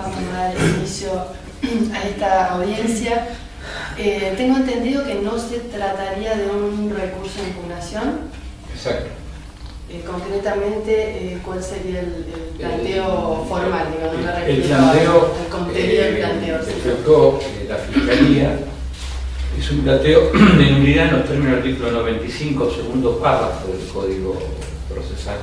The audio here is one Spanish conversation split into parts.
Vamos a dar inicio a esta audiencia. Tengo entendido que no se trataría de un recurso de impugnación. Exacto. Concretamente, ¿cuál sería el planteo formal? Digo, no me El refiero planteo, al contenido del planteo. efectuó la Fiscalía, es un planteo de nulidad en los términos del artículo 95, segundo párrafo del Código Procesal,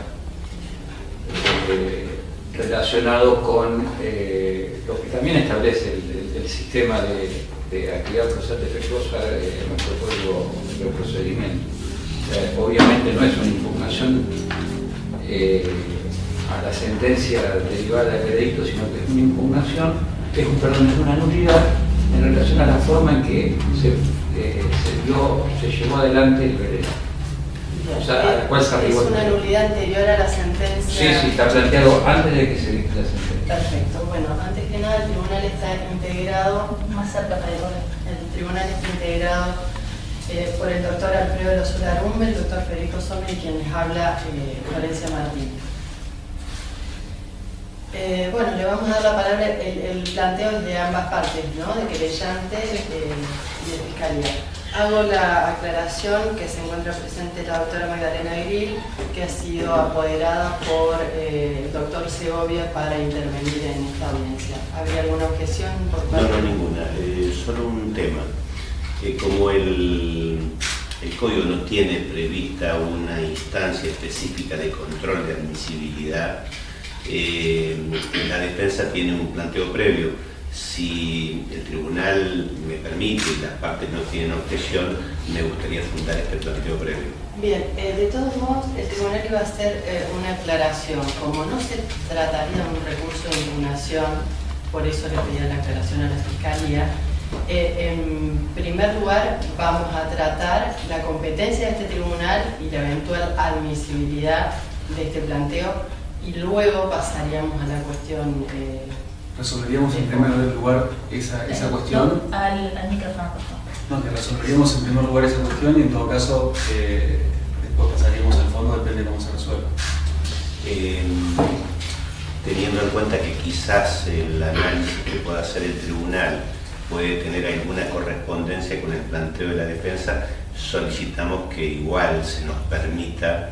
relacionado con lo que también establece el sistema de actividad procesal defectuosa en nuestro Código de Procedimiento. O sea, obviamente no es una impugnación a la sentencia derivada del veredicto, sino que es una impugnación, es una nulidad en relación a la forma en que se llevó adelante el veredicto. O sea, a la cual se arribó. ¿Es una nulidad anterior a la sentencia? Sí, está planteado antes de que se dicte la sentencia. Perfecto. Bueno, antes que nada, el tribunal está integrado, más cerca para el tribunal está integrado por el doctor Alfredo Lozola Arumbe, el doctor Federico Sommer y quien les habla, Florencia Martín. Bueno, le vamos a dar la palabra, el planteo es de ambas partes, ¿no? De querellante y de fiscalía. Hago la aclaración que se encuentra presente la doctora Magdalena Grill, que ha sido apoderada por el doctor Segovia para intervenir en esta audiencia. ¿Habría alguna objeción por parte? No, ninguna. Solo un tema. Como el Código no tiene prevista una instancia específica de control de admisibilidad, la defensa tiene un planteo previo. Si el tribunal me permite y las partes no tienen objeción, me gustaría fundar este planteo previo. Bien, de todos modos, el tribunal iba a hacer una aclaración. Como no se trataría de un recurso de impugnación, por eso le pedía la aclaración a la Fiscalía. En primer lugar, vamos a tratar la competencia de este tribunal y la eventual admisibilidad de este planteo, y luego pasaríamos a la cuestión. Resolveríamos en primer lugar esa cuestión. Al micrófono, por favor. No, que resolveríamos en primer lugar esa cuestión y en todo caso después pasaríamos al fondo, depende de cómo se resuelva. Teniendo en cuenta que quizás el análisis que pueda hacer el tribunal puede tener alguna correspondencia con el planteo de la defensa, solicitamos que igual se nos permita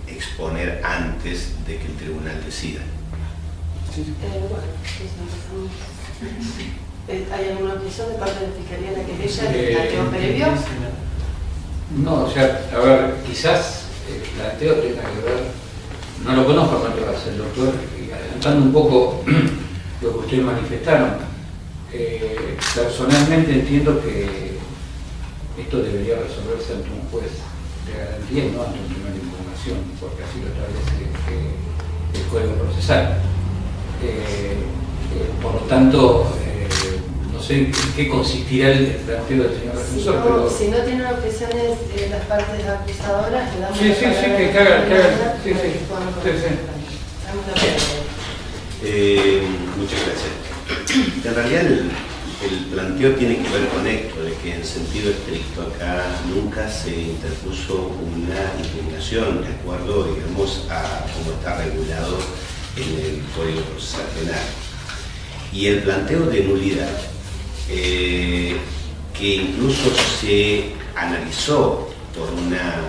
exponer antes de que el tribunal decida. ¿Hay alguna objeción de parte de la Fiscalía en la querella del planteo previo? No, o sea, a ver, quizás el planteo tenga que ver, no lo conozco cuánto va a ser el doctor, y adelantando un poco lo que ustedes manifestaron, personalmente entiendo que esto debería resolverse ante un juez de garantía y no ante un tribunal de impugnación, porque así lo establece el Código Procesal. Por lo tanto, no sé en qué consistirá el planteo del señor defensor, pero... Si no tienen objeciones las partes acusadoras, le damos Sí, que hagan. Muchas gracias. En realidad el planteo tiene que ver con esto, de que en sentido estricto acá nunca se interpuso una impugnación de acuerdo, digamos, a cómo está regulado en el Código Procesal Penal. Y el planteo de nulidad, que incluso se analizó por una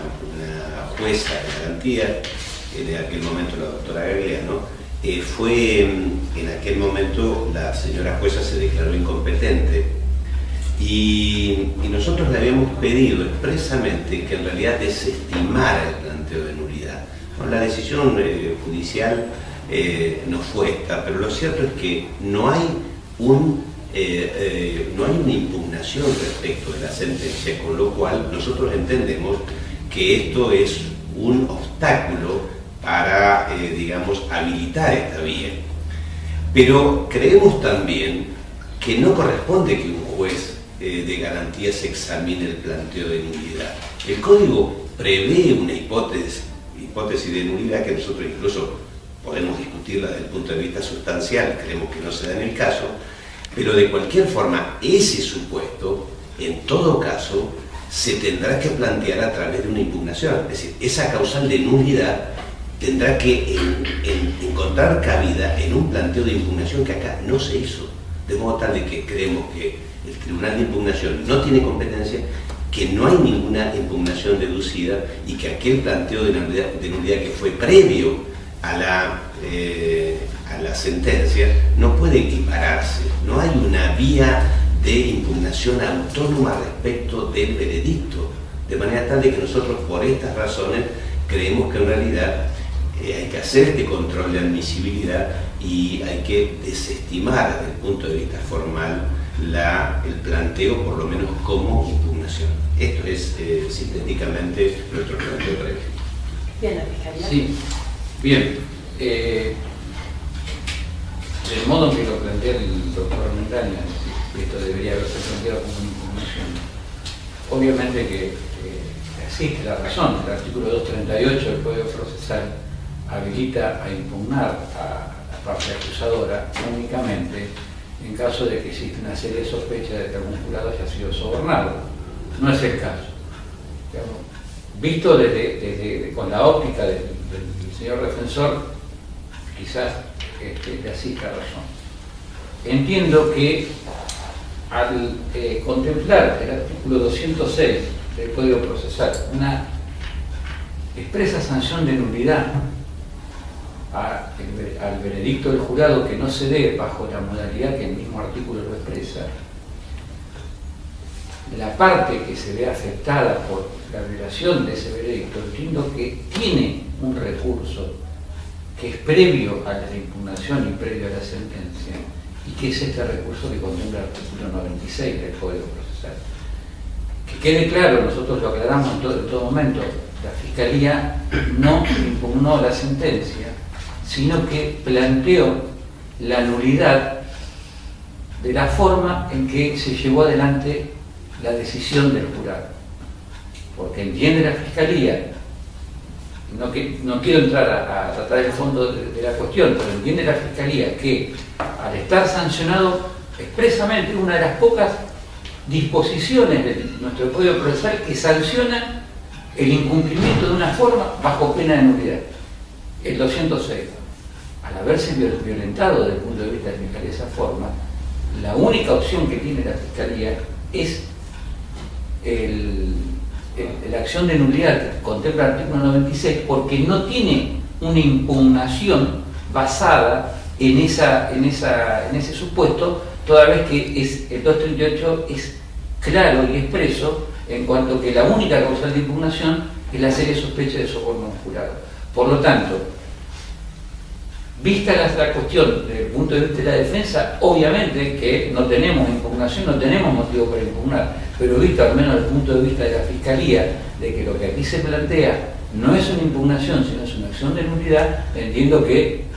jueza de garantía, en aquel momento la doctora Gagliano, fue en aquel momento la señora jueza se declaró incompetente y nosotros le habíamos pedido expresamente que en realidad desestimara el planteo de nulidad. Bueno, la decisión judicial no fue esta, pero lo cierto es que no hay una impugnación respecto de la sentencia, con lo cual nosotros entendemos que esto es un obstáculo para, digamos, habilitar esta vía. Pero creemos también que no corresponde que un juez de garantías examine el planteo de nulidad. El Código prevé una hipótesis de nulidad que nosotros incluso podemos discutirla desde el punto de vista sustancial, creemos que no se da en el caso, pero de cualquier forma ese supuesto, en todo caso, se tendrá que plantear a través de una impugnación. Es decir, esa causal de nulidad tendrá que encontrar encontrar cabida en un planteo de impugnación que acá no se hizo, de modo tal de que creemos que el Tribunal de Impugnación no tiene competencia, que no hay ninguna impugnación deducida y que aquel planteo de nulidad que fue previo a la sentencia no puede equipararse. No hay una vía de impugnación autónoma respecto del veredicto, de manera tal de que nosotros por estas razones creemos que en realidad hay que hacer este control de admisibilidad y hay que desestimar desde el punto de vista formal el planteo, por lo menos como impugnación. Esto es sintéticamente nuestro planteo previo. Bien, la Fiscalía. Sí, bien. Del modo en que lo plantea el doctor Mendaña, esto debería haberse planteado como una impugnación. Obviamente que existe la razón. El artículo 238 del Código Procesal habilita a impugnar a la parte acusadora únicamente en caso de que existe una seria sospecha de que algún jurado haya sido sobornado. No es el caso. Digamos, visto con la óptica del señor defensor, quizás le asista razón. Entiendo que al contemplar el artículo 206 del Código Procesal una expresa sanción de nulidad al veredicto del jurado que no se dé bajo la modalidad que el mismo artículo lo expresa, la parte que se ve afectada por la violación de ese veredicto, entiendo que tiene un recurso que es previo a la impugnación y previo a la sentencia, y que es este recurso que contempla el artículo 96 del Código Procesal. Que quede claro, nosotros lo aclaramos en todo momento, la Fiscalía no impugnó la sentencia, sino que planteó la nulidad de la forma en que se llevó adelante la decisión del jurado. Porque entiende la Fiscalía, no quiero entrar a tratar el fondo de la cuestión, pero entiende la Fiscalía que al estar sancionado expresamente una de las pocas disposiciones de nuestro Código Procesal que sanciona el incumplimiento de una forma bajo pena de nulidad, el 206. Al haberse violentado desde el punto de vista de la Fiscalía esa forma, la única opción que tiene la Fiscalía es la acción de nulidad que contempla el artículo 96, porque no tiene una impugnación basada en ese supuesto, toda vez que el 238 es claro y expreso en cuanto que la única causal de impugnación es la seria sospecha de soborno a un jurado. Por lo tanto, vista la cuestión desde el punto de vista de la defensa, obviamente que no tenemos impugnación, no tenemos motivo para impugnar, pero visto al menos desde el punto de vista de la Fiscalía, de que lo que aquí se plantea no es una impugnación, sino es una acción de nulidad, entiendo que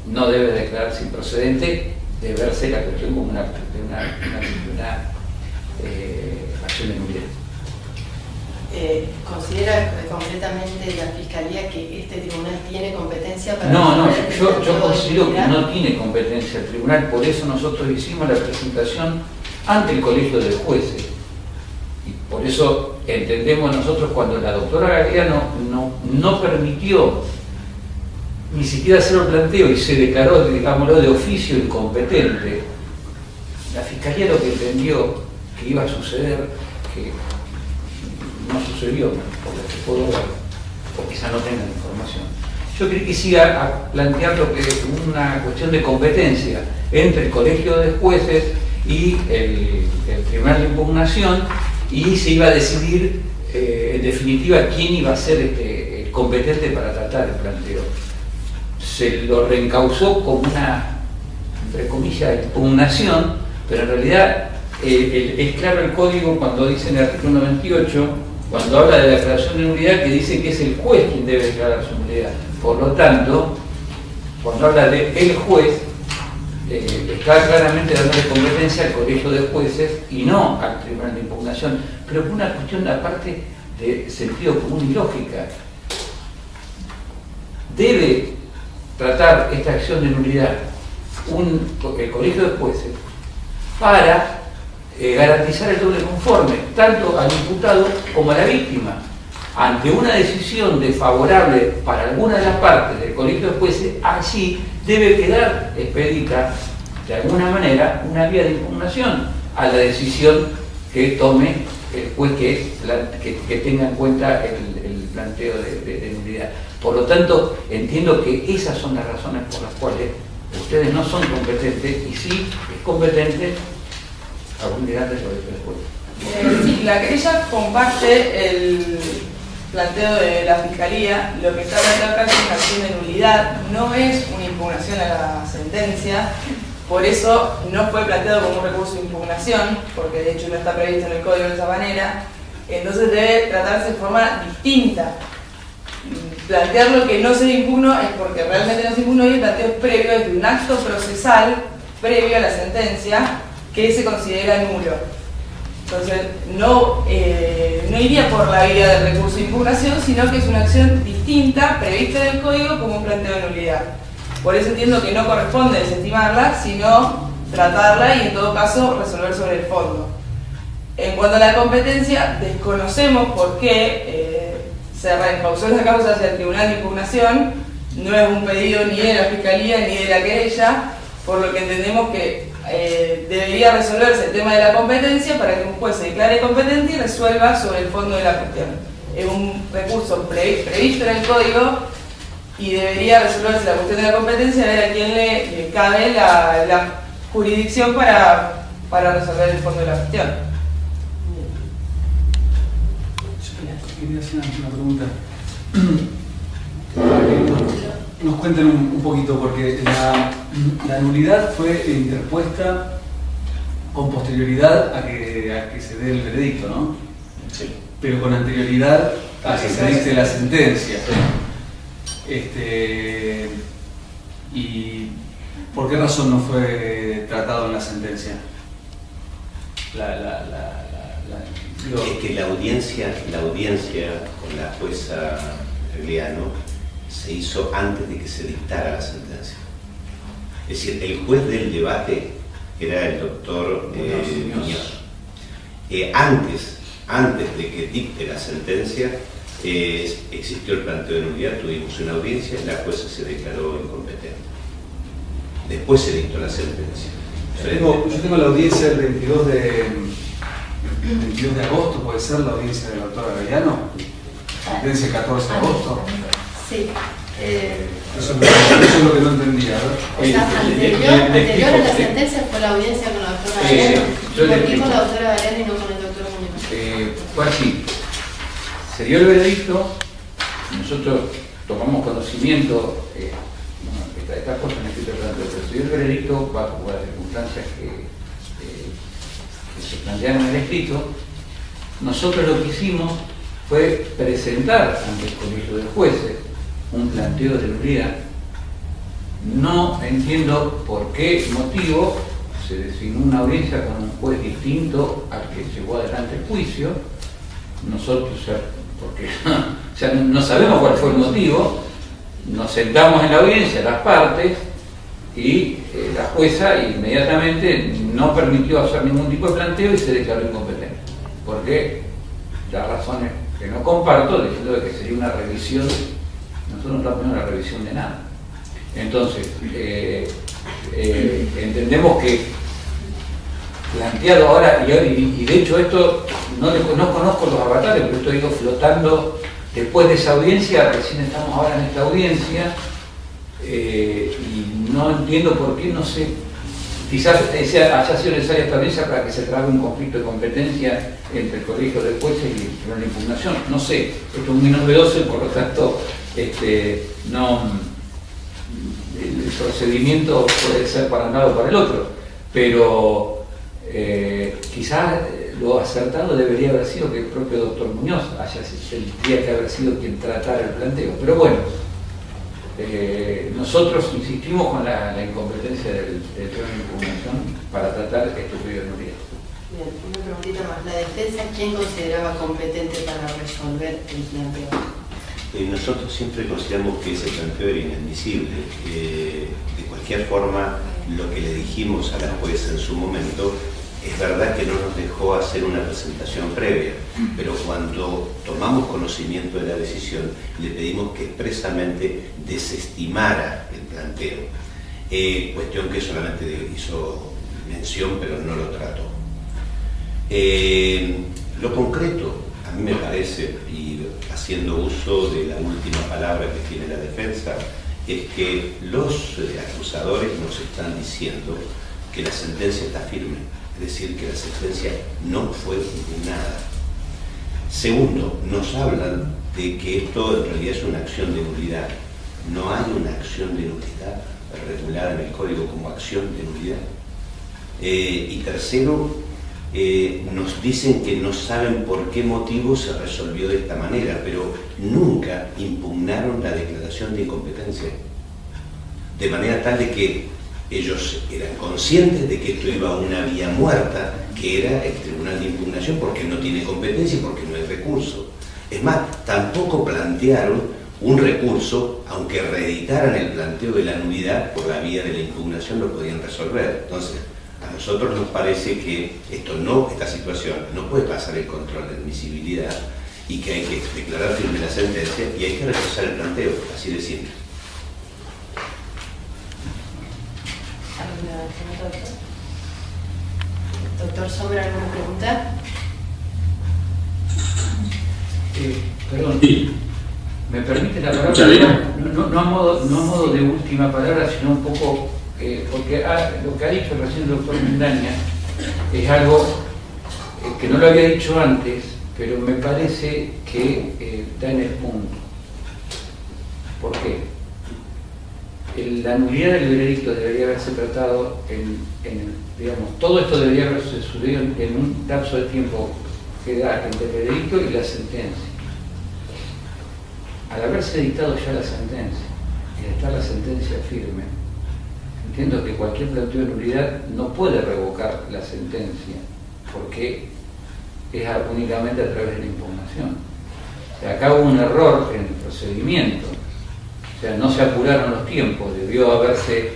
no debe declararse improcedente de verse la cuestión como una acción de nulidad. ¿Considera concretamente la Fiscalía que este tribunal tiene competencia para... No, yo considero que no tiene competencia el tribunal, por eso nosotros hicimos la presentación ante el Colegio de Jueces. Y por eso entendemos nosotros cuando la doctora Galeano no permitió ni siquiera hacer el planteo y se declaró, digámoslo, de oficio incompetente, la Fiscalía lo que entendió que iba a suceder, que no sucedió, por lo que puedo ver, porque quizá no tengan información. Yo creí que siga a plantear lo que es una cuestión de competencia entre el Colegio de Jueces y el Tribunal de Impugnación, y se iba a decidir en definitiva quién iba a ser el competente para tratar el planteo. Se lo reencausó como una, entre comillas, impugnación, pero en realidad es claro el código cuando dice en el artículo 98, cuando habla de la declaración de nulidad, que dice que es el juez quien debe declarar su nulidad. Por lo tanto, cuando habla de el juez, está claramente dándole competencia al Colegio de Jueces y no al Tribunal de Impugnación, pero por una cuestión aparte de sentido común y lógica. Debe tratar esta acción de nulidad el Colegio de Jueces para garantizar el doble conforme, tanto al imputado como a la víctima. ante una decisión desfavorable para alguna de las partes del colegio de jueces, allí debe quedar expedita de alguna manera una vía de impugnación a la decisión que tome el juez que tenga en cuenta el planteo de nulidad. Por lo tanto, entiendo que esas son las razones por las cuales ustedes no son competentes y sí es competente algún dirante sobre el juez. Sí, la querella comparte el planteo de la Fiscalía. Lo que está planteado acá es una acción de nulidad, no es una impugnación a la sentencia. Por eso no fue planteado como un recurso de impugnación, porque de hecho no está previsto en el código de esa manera. Entonces debe tratarse de forma distinta. Plantear lo que no se impugnó es porque realmente no se impugnó y el planteo es previo, es de un acto procesal previo a la sentencia que se considera nulo. Entonces no iría por la vía del recurso de impugnación, sino que es una acción distinta, prevista en el código como un planteo de nulidad. Por eso entiendo que no corresponde desestimarla, sino tratarla y en todo caso resolver sobre el fondo. En cuanto a la competencia, desconocemos por qué se reencausó la causa hacia el Tribunal de Impugnación. No es un pedido ni de la Fiscalía ni de la querella, por lo que entendemos que debería resolverse el tema de la competencia para que un juez se declare competente y resuelva sobre el fondo de la cuestión. Es un recurso previsto en el código y debería resolverse la cuestión de la competencia, a ver a quién le cabe la jurisdicción para resolver el fondo de la cuestión. Yo quería hacer una pregunta. Nos cuenten un poquito, porque la nulidad fue interpuesta con posterioridad a que se dé el veredicto, ¿no? Sí. Pero con anterioridad a que se dicte la sentencia. ¿Y por qué razón no fue tratado en la sentencia? Es que la audiencia con la jueza Regliano se hizo antes de que se dictara la sentencia. Es decir, el juez del debate era el doctor Muñoz. Antes de que dicte la sentencia, existió el planteo de nulidad, tuvimos una audiencia y la jueza se declaró incompetente. Después se dictó la sentencia. Yo tengo la audiencia del 22 de agosto, ¿puede ser la audiencia del doctor Arellano? Sentencia el 14 de agosto. Sí. Eso es lo que no entendía. O sea, anterior a la sentencia fue la audiencia con la doctora Arellano. ¿Por qué con la doctora Arellano y no con el doctor Muñoz? Fue así. Se dio el veredicto, nosotros tomamos conocimiento, estas cosas en escrito planteado, pero se dio el veredicto bajo las circunstancias que se plantearon en el escrito. Nosotros lo que hicimos fue presentar ante el colegio de jueces un planteo de nulidad. No entiendo por qué motivo se designó una audiencia con un juez distinto al que llevó adelante el juicio. Nosotros, porque no sabemos cuál fue el motivo, nos sentamos en la audiencia, las partes, y la jueza inmediatamente no permitió hacer ningún tipo de planteo y se declaró incompetente. Porque las razones que no comparto, diciendo que sería una revisión, nosotros no estamos viendo una revisión de nada. Entonces, entendemos que planteado ahora, y de hecho esto no conozco los avatares, pero esto digo flotando después de esa audiencia, recién estamos ahora en esta audiencia, y no entiendo por qué, no sé, quizás haya sido necesaria esta audiencia para que se trabe un conflicto de competencia entre el colegio de jueces y el tribunal de impugnación, no sé, esto es muy novedoso y por lo tanto no, el procedimiento puede ser para un lado o para el otro, pero quizás lo acertado debería haber sido que el propio doctor Muñoz tendría que haber sido quien tratara el planteo. Pero bueno, nosotros insistimos con la incompetencia del tribunal de impugnación para tratar este pedido de nulidad. Bien, una preguntita más. ¿La defensa quién consideraba competente para resolver el planteo? Nosotros siempre consideramos que ese planteo era inadmisible. De cualquier forma, lo que le dijimos a la jueza en su momento es verdad que no nos dejó hacer una presentación previa, pero cuando tomamos conocimiento de la decisión, le pedimos que expresamente desestimara el planteo, cuestión que solamente hizo mención, pero no lo trató. Lo concreto, a mí me parece, y haciendo uso de la última palabra que tiene la defensa, es que los acusadores nos están diciendo que la sentencia está firme, es decir, que la sentencia no fue impugnada. Segundo, nos hablan de que esto en realidad es una acción de nulidad. No hay una acción de nulidad regulada en el Código como acción de nulidad. Y tercero, nos dicen que no saben por qué motivo se resolvió de esta manera, pero nunca impugnaron la declaración de incompetencia. De manera tal de que ellos eran conscientes de que esto iba a una vía muerta, que era el tribunal de impugnación, porque no tiene competencia y porque no hay recurso. Es más, tampoco plantearon un recurso, aunque reeditaran el planteo de la nulidad, por la vía de la impugnación lo podían resolver. Entonces, a nosotros nos parece que esta situación no puede pasar el control de admisibilidad y que hay que declarar firme la sentencia y hay que rechazar el planteo, así de simple. Doctor Sombra, ¿alguna pregunta? Perdón, Sí. ¿me permite la palabra? ¿Escucha bien? No a modo de última palabra, sino un poco, porque lo que ha dicho recién el doctor Mendaña es algo que no lo había dicho antes, pero me parece que da en el punto. ¿Por qué? La nulidad del veredicto debería haberse tratado digamos, todo esto debería haberse sucedido en un lapso de tiempo que da entre el veredicto y la sentencia. Al haberse dictado ya la sentencia y al estar la sentencia firme, entiendo que cualquier planteo de nulidad no puede revocar la sentencia, porque es únicamente a través de la impugnación. O sea, acá hubo un error en el procedimiento. O sea, no se apuraron los tiempos, debió haberse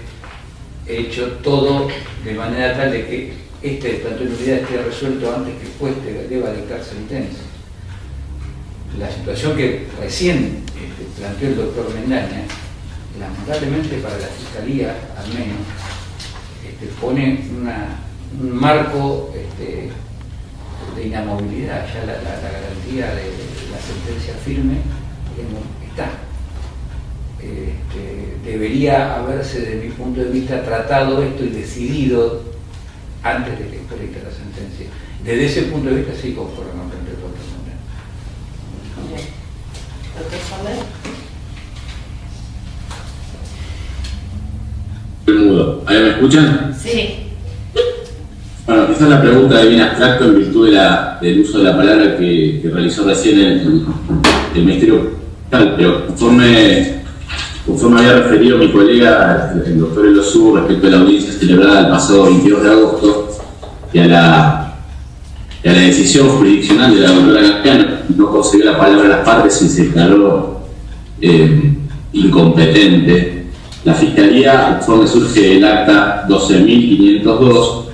hecho todo de manera tal de que este planteo de nulidad esté resuelto antes que el juez deba dictar sentencia. La situación que recién planteó el doctor Mendaña, lamentablemente para la Fiscalía, al menos, pone un marco de inamovilidad. Ya la garantía de la sentencia firme está. Debería haberse, desde mi punto de vista, tratado esto y decidido antes de que expresara la sentencia. Desde ese punto de vista, sí conforme con el doctor Mendaña. Doctor Sombra. ¿Ahí me escuchan? Sí. Bueno, quizás la pregunta es bien abstracto en virtud del uso de la palabra que realizó recién el Ministerio Fiscal, pero conforme había referido mi colega, el doctor Elosú, respecto a la audiencia celebrada el pasado 22 de agosto y a la decisión jurisdiccional de la doctora García, no concedió la palabra a las partes y se declaró incompetente. La Fiscalía, conforme surge el acta 12.502,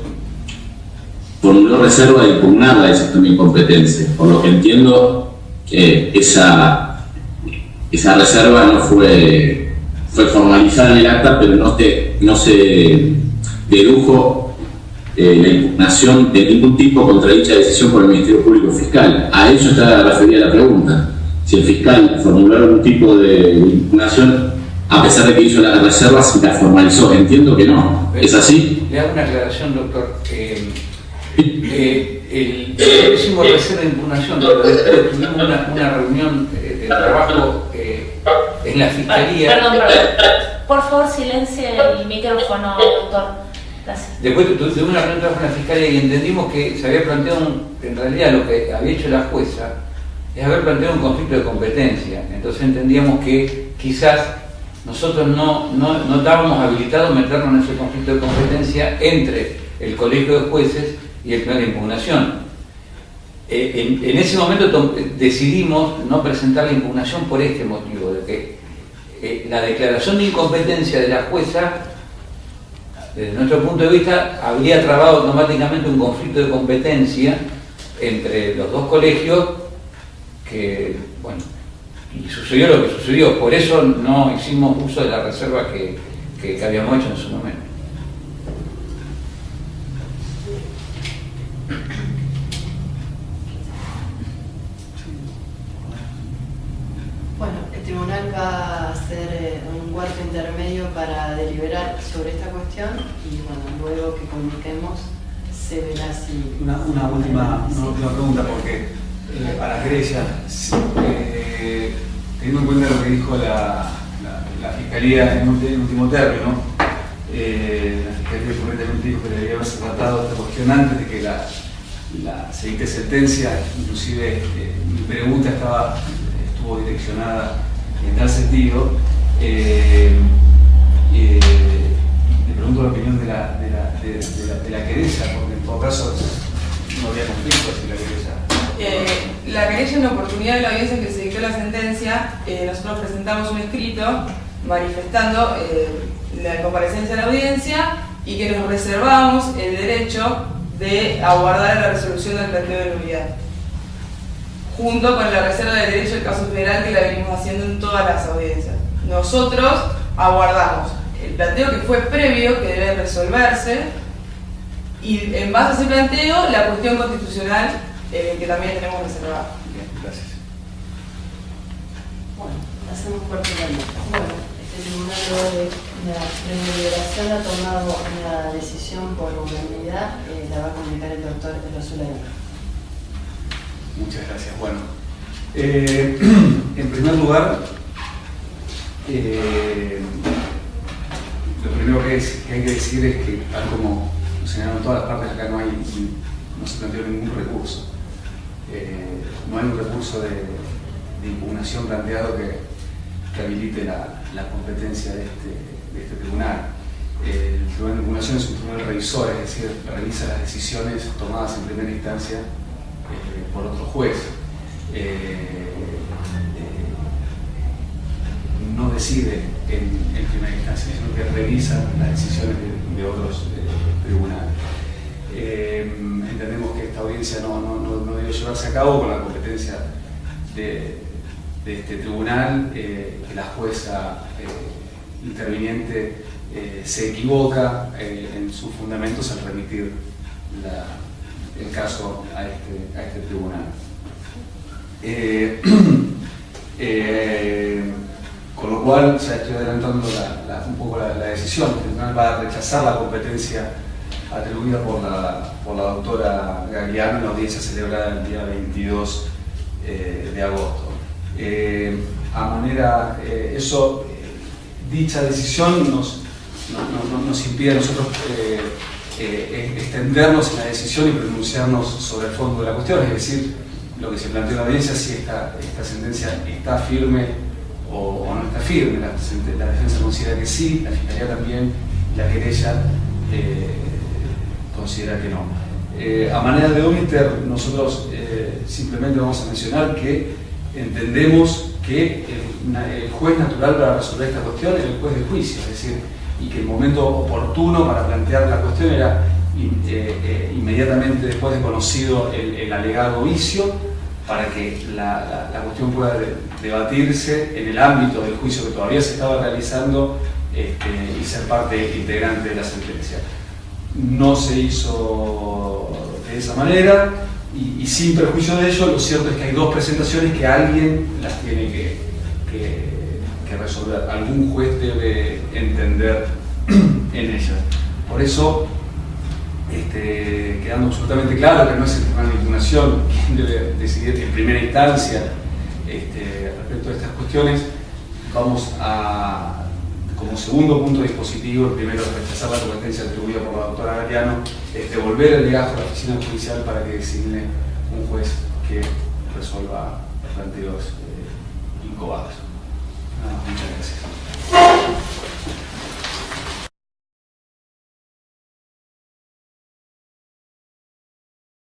formuló reserva de impugnar la decisión de incompetencia. Por lo que entiendo, esa reserva no fue formalizada en el acta, pero no se dedujo la impugnación de ningún tipo contra dicha decisión por el Ministerio Público Fiscal. A ello está referida la pregunta. Si el fiscal formuló algún tipo de impugnación, a pesar de que hizo la reserva, si la formalizó. Entiendo que no. ¿Es así? Le hago una aclaración, doctor. Hicimos reserva de impugnación, pero después tuvimos una reunión de trabajo en la Fiscalía. Perdón. Por favor, silencie el micrófono, doctor. Gracias. Después tuvimos una reunión de trabajo en la Fiscalía y entendimos que se había planteado, en realidad lo que había hecho la jueza es haber planteado un conflicto de competencia. Entonces entendíamos que quizás nosotros no estábamos habilitados a meternos en ese conflicto de competencia entre el Colegio de Jueces y el plan de impugnación. En ese momento decidimos no presentar la impugnación por este motivo, de que la declaración de incompetencia de la jueza desde nuestro punto de vista, habría trabado automáticamente un conflicto de competencia entre los dos colegios que, bueno, y sucedió lo que sucedió. Por eso no hicimos uso de la reserva que habíamos hecho en su momento. Bueno, el tribunal va a hacer un cuarto intermedio para deliberar sobre esta cuestión y bueno, luego que comuniquemos se verá si... Una última pregunta, porque a la querella, teniendo en cuenta lo que dijo la Fiscalía en último término, la Fiscalía concretamente dijo que debería haberse tratado esta cuestión antes de que se dicte sentencia. Inclusive mi pregunta estuvo direccionada en tal sentido. Le pregunto la opinión de la querella, porque en todo caso no había conflicto si la querella. La querella, en la oportunidad de la audiencia en que se dictó la sentencia, nosotros presentamos un escrito manifestando la comparecencia de la audiencia y que nos reservábamos el derecho de aguardar la resolución del planteo de nulidad, junto con la reserva del derecho del caso federal que la venimos haciendo en todas las audiencias. Nosotros aguardamos el planteo que fue previo, que debe resolverse, y en base a ese planteo, la cuestión constitucional que también tenemos reservada. Bien, gracias. Bueno, hacemos corte de la lista. Bueno, este tribunal de la deliberación ha tomado una decisión por unanimidad, la va a comunicar el doctor Elosulay. Muchas gracias. Bueno, en primer lugar, lo primero que hay que decir es que, tal como señalaron todas las partes, acá no se planteó ningún recurso. No hay un recurso de impugnación planteado que habilite la competencia de este tribunal. El tribunal de impugnación es un tribunal revisor, es decir, revisa las decisiones tomadas en primera instancia por otro juez. No decide en primera instancia, sino que revisa las decisiones de otros tribunales. Entendemos que esta audiencia no debe llevarse a cabo con la competencia de este tribunal, que la jueza interviniente se equivoca en sus fundamentos al remitir el caso a este tribunal. Con lo cual, ya estoy adelantando un poco la decisión. El tribunal va a rechazar la competencia atribuida por la doctora Gagliano en la audiencia celebrada el día 22 de agosto. Dicha decisión nos impide a nosotros extendernos en la decisión y pronunciarnos sobre el fondo de la cuestión, es decir, lo que se planteó en la audiencia, si esta sentencia está firme o no está firme. La defensa considera que sí, la Fiscalía también, la querella considera que no. A manera de omiter, nosotros simplemente vamos a mencionar que entendemos que el juez natural para resolver esta cuestión era el juez de juicio, es decir, y que el momento oportuno para plantear la cuestión era inmediatamente después de conocido el alegado vicio, para que la cuestión pueda debatirse en el ámbito del juicio que todavía se estaba realizando y ser parte integrante de la sentencia. No se hizo de esa manera y sin perjuicio de ello, lo cierto es que hay dos presentaciones que alguien las tiene que resolver. Algún juez debe entender en ellas. Por eso, quedando absolutamente claro que no es el tribunal de impugnación quien debe decidir en primera instancia respecto a estas cuestiones, vamos a, como segundo punto dispositivo, primero rechazar la competencia atribuida por la doctora Gagliano, devolver el legajo a la oficina judicial para que designe un juez que resuelva los planteos